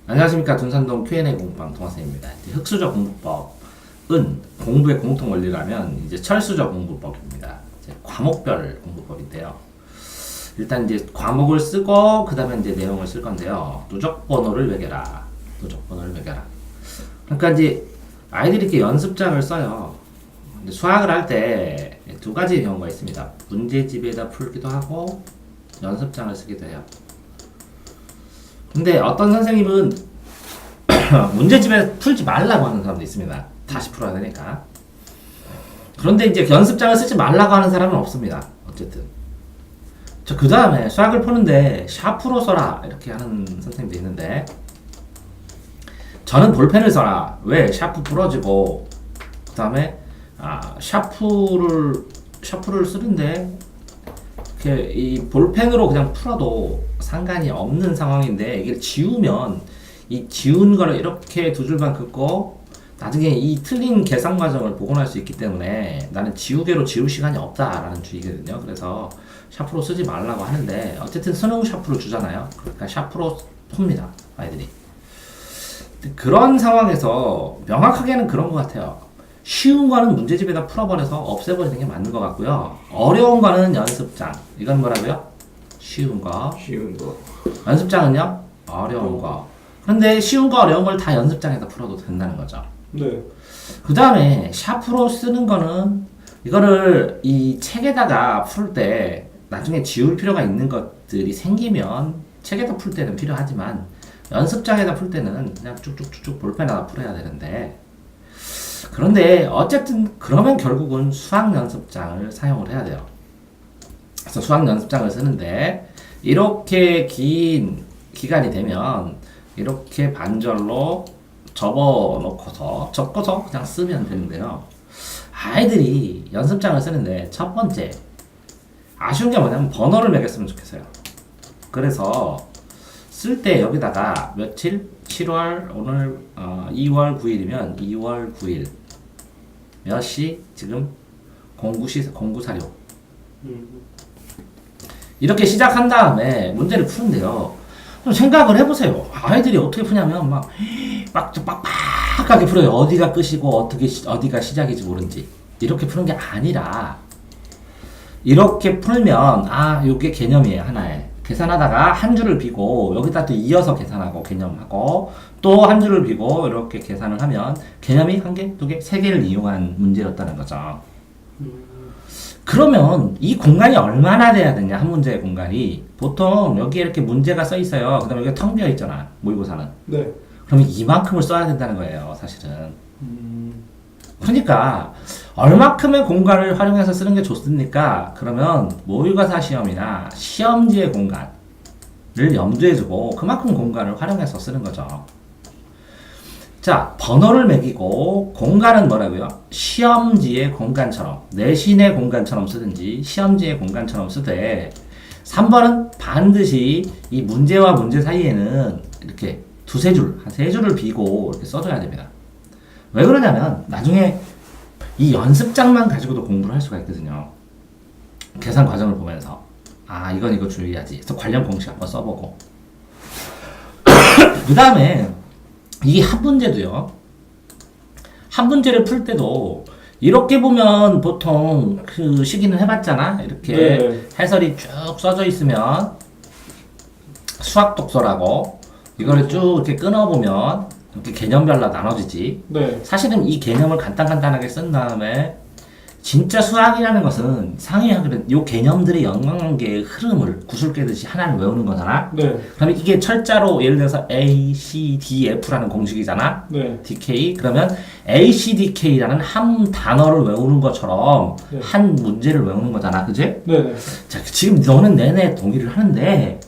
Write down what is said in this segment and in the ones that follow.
안녕하십니까. 둔산동 Q&A 공부방 동화쌤입니다. 흑수저 공부법은 공부의 공통 원리라면 이제 철수저 공부법입니다. 이제 과목별 공부법인데요. 일단 이제 과목을 쓰고 그 다음에 이제 내용을 쓸 건데요. 누적 번호를 매겨라. 누적 번호를 매겨라. 그러니까 이제 아이들이 이렇게 연습장을 써요. 수학을 할 때 두 가지 경우가 있습니다. 문제집에다 풀기도 하고 연습장을 쓰기도 해요. 근데 어떤 선생님은 문제집에 풀지 말라고 하는 사람도 있습니다. 다시 풀어야 되니까. 그런데 이제 연습장을 쓰지 말라고 하는 사람은 없습니다. 어쨌든. 그 다음에 수학을 푸는데 샤프로 써라 이렇게 하는 선생님도 있는데 저는 볼펜을 써라. 왜? 샤프 부러지고 그 다음에 샤프를 쓰는데 이렇게 이 볼펜으로 그냥 풀어도 상관이 없는 상황인데 이게 지우면 이 지운 거를 이렇게 두 줄만 긋고 나중에 이 틀린 계산 과정을 복원할 수 있기 때문에 나는 지우개로 지울 시간이 없다라는 주의거든요. 그래서 샤프로 쓰지 말라고 하는데 어쨌든 수능 샤프를 주잖아요. 그러니까 샤프로 풉니다 아이들이. 그런 상황에서 명확하게는 그런 것 같아요. 쉬운 거는 문제집에다 풀어버려서 없애버리는 게 맞는 것 같고요. 어려운 거는 연습장. 이건 뭐라고요? 쉬운 거. 쉬운 거. 연습장은요? 어려운 거. 그런데 쉬운 거 어려운 걸 다 연습장에다 풀어도 된다는 거죠. 네. 그 다음에 샤프로 쓰는 거는 이거를 이 책에다가 풀 때 나중에 지울 필요가 있는 것들이 생기면 책에다 풀 때는 필요하지만 연습장에다 풀 때는 그냥 쭉쭉쭉쭉 볼펜에다 풀어야 되는데 그런데 어쨌든 그러면 결국은 수학 연습장을 사용을 해야 돼요. 그래서 수학 연습장을 쓰는데 이렇게 긴 기간이 되면 이렇게 반절로 접어서 그냥 쓰면 되는데요. 아이들이 연습장을 쓰는데 첫 번째 아쉬운 게 뭐냐면 번호를 매겼으면 좋겠어요. 그래서 쓸 때 여기다가 며칠 7월 오늘 2월 9일이면 2월 9일 몇 시 지금 공구 사료 이렇게 시작한 다음에 문제를 푸는데요. 좀 생각을 해보세요. 아이들이 어떻게 푸냐면 막 빡빡하게 풀어요. 어디가 끝이고 어디가 시작인지 모른지 이렇게 푸는 게 아니라 이렇게 풀면 요게 개념이에요. 하나에 계산하다가 한 줄을 비고 여기다 또 이어서 계산하고 개념하고 또 한 줄을 비고 이렇게 계산을 하면 개념이 한 개, 두 개, 세 개를 이용한 문제였다는 거죠. 그러면 이 공간이 얼마나 돼야 되냐, 한 문제의 공간이. 보통 여기에 이렇게 문제가 써 있어요. 그 다음에 여기 텅 비어 있잖아, 모의고사는. 네. 그러면 이만큼을 써야 된다는 거예요, 사실은. 그러니까 얼마큼의 공간을 활용해서 쓰는 게 좋습니까? 그러면 모의고사 시험이나 시험지의 공간을 염두에 두고 그만큼 공간을 활용해서 쓰는 거죠. 자, 번호를 매기고 공간은 뭐라고요? 시험지의 공간처럼, 내신의 공간처럼 쓰든지 시험지의 공간처럼 쓰되 3번은 반드시 이 문제와 문제 사이에는 이렇게 두세 줄, 한 세 줄을 비고 이렇게 써줘야 됩니다. 왜 그러냐면 나중에 이 연습장만 가지고도 공부를 할 수가 있거든요. 계산 과정을 보면서 이건 이거 주의해야지. 그래서 관련 공식 한번 써보고 그 다음에 이 한 문제도요. 한 문제를 풀 때도 이렇게 보면 보통 그 시기는 해봤잖아. 이렇게 네. 해설이 쭉 써져 있으면 수학 독서라고 이거를 쭉 이렇게 끊어보면 이렇게 개념별로 나눠지지. 네. 사실은 이 개념을 간단하게 쓴 다음에 진짜 수학이라는 것은 상이하거든. 요 개념들의 연관관계의 흐름을 구슬 깨듯이 하나를 외우는 거잖아. 네. 그러면 이게 철자로 예를 들어서 A, C, D, F라는 공식이잖아. 네. DK. 그러면 A, C, DK라는 한 단어를 외우는 것처럼 네. 한 문제를 외우는 거잖아. 그지? 네. 자, 지금 너는 내내 동의를 하는데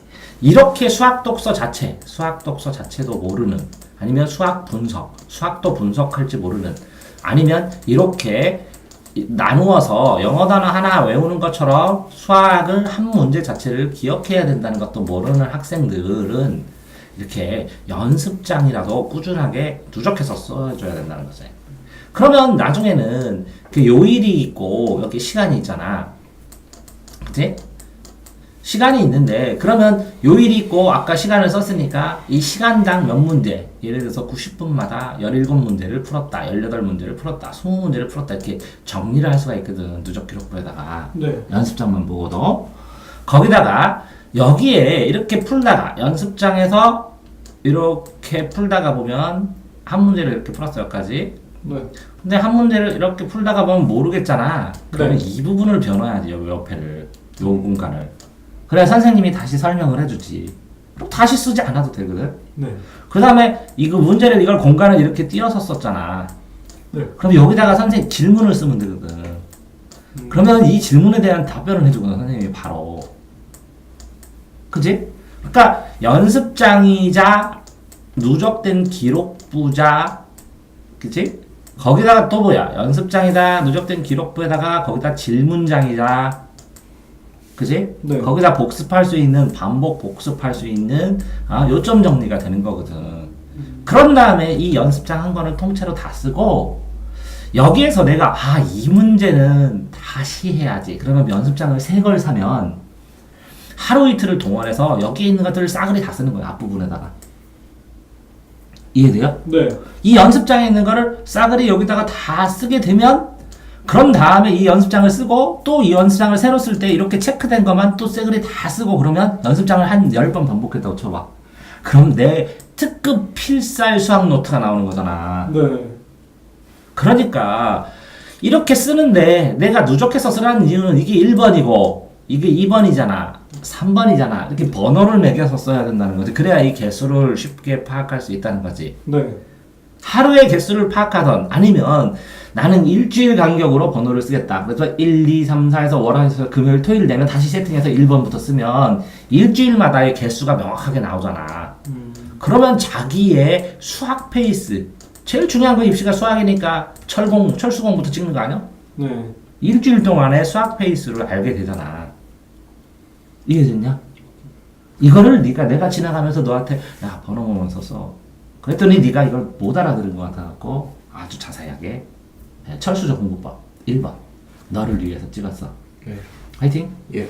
이렇게 수학 독서 자체도 모르는 아니면 수학 분석, 수학도 분석할지 모르는 아니면 이렇게 나누어서 영어 단어 하나 외우는 것처럼 수학을 한 문제 자체를 기억해야 된다는 것도 모르는 학생들은 이렇게 연습장이라도 꾸준하게 누적해서 써줘야 된다는 거죠. 그러면 나중에는 그 요일이 있고 여기 시간이 있잖아. 그치? 시간이 있는데 그러면 요일이 있고 아까 시간을 썼으니까 이 시간당 몇 문제 예를 들어서 90분마다 17문제를 풀었다 18문제를 풀었다 20문제를 풀었다 이렇게 정리를 할 수가 있거든 누적 기록부에다가 네. 연습장만 보고도 거기다가 여기에 이렇게 풀다가 연습장에서 이렇게 풀다가 보면 한 문제를 이렇게 풀었어 여기까지 네. 근데 한 문제를 이렇게 풀다가 보면 모르겠잖아 그러면 네. 이 부분을 변화해야지 여기 옆에를 요 공간을 그래 선생님이 다시 설명을 해주지. 그럼 다시 쓰지 않아도 되거든. 네. 그 다음에 이거 문제를 이걸 공간을 이렇게 띄어서 썼잖아. 네. 그럼 여기다가 선생님 질문을 쓰면 되거든. 그러면 이 질문에 대한 답변을 해주거든 선생님이 바로. 그지? 그러니까 연습장이자 누적된 기록부자, 그지? 거기다가 또 뭐야? 연습장이다 누적된 기록부에다가 거기다 질문장이자. 그지? 네. 거기다 복습할 수 있는 반복 복습할 수 있는 요점 정리가 되는 거거든. 그런 다음에 이 연습장 한 권을 통째로 다 쓰고 여기에서 내가 이 문제는 다시 해야지. 그러면 연습장을 3걸 사면 하루 이틀을 동원해서 여기 있는 것들을 싸그리 다 쓰는 거야 앞부분에다가. 이해돼요? 네. 이 연습장에 있는 거를 싸그리 여기다가 다 쓰게 되면 그런 다음에 이 연습장을 쓰고 또 이 연습장을 새로 쓸 때 이렇게 체크된 것만 또 새그리 다 쓰고 그러면 연습장을 한 10번 반복했다고 쳐봐. 그럼 내 특급 필살 수학 노트가 나오는 거잖아. 네. 그러니까 이렇게 쓰는데 내가 누적해서 쓰라는 이유는 이게 1번이고 이게 2번이잖아. 3번이잖아. 이렇게 번호를 매겨서 써야 된다는 거지. 그래야 이 개수를 쉽게 파악할 수 있다는 거지. 네. 하루의 개수를 파악하던 아니면 나는 일주일 간격으로 번호를 쓰겠다. 그래서 1, 2, 3, 4에서 월화에서 금요일, 토요일 되면 다시 세팅해서 1번부터 쓰면 일주일마다의 개수가 명확하게 나오잖아. 그러면 자기의 수학 페이스 제일 중요한 건 입시가 수학이니까 철수공부터 찍는 거 아니야? 네. 일주일 동안의 수학 페이스를 알게 되잖아. 이해됐냐? 이거를 내가 지나가면서 너한테 야 번호만 썼어. 그랬더니 네가 이걸 못 알아들은 것 같아갖고 아주 자세하게 철수적 공부법 1번 너를 위해서 찍었어. 네. 화이팅! 예.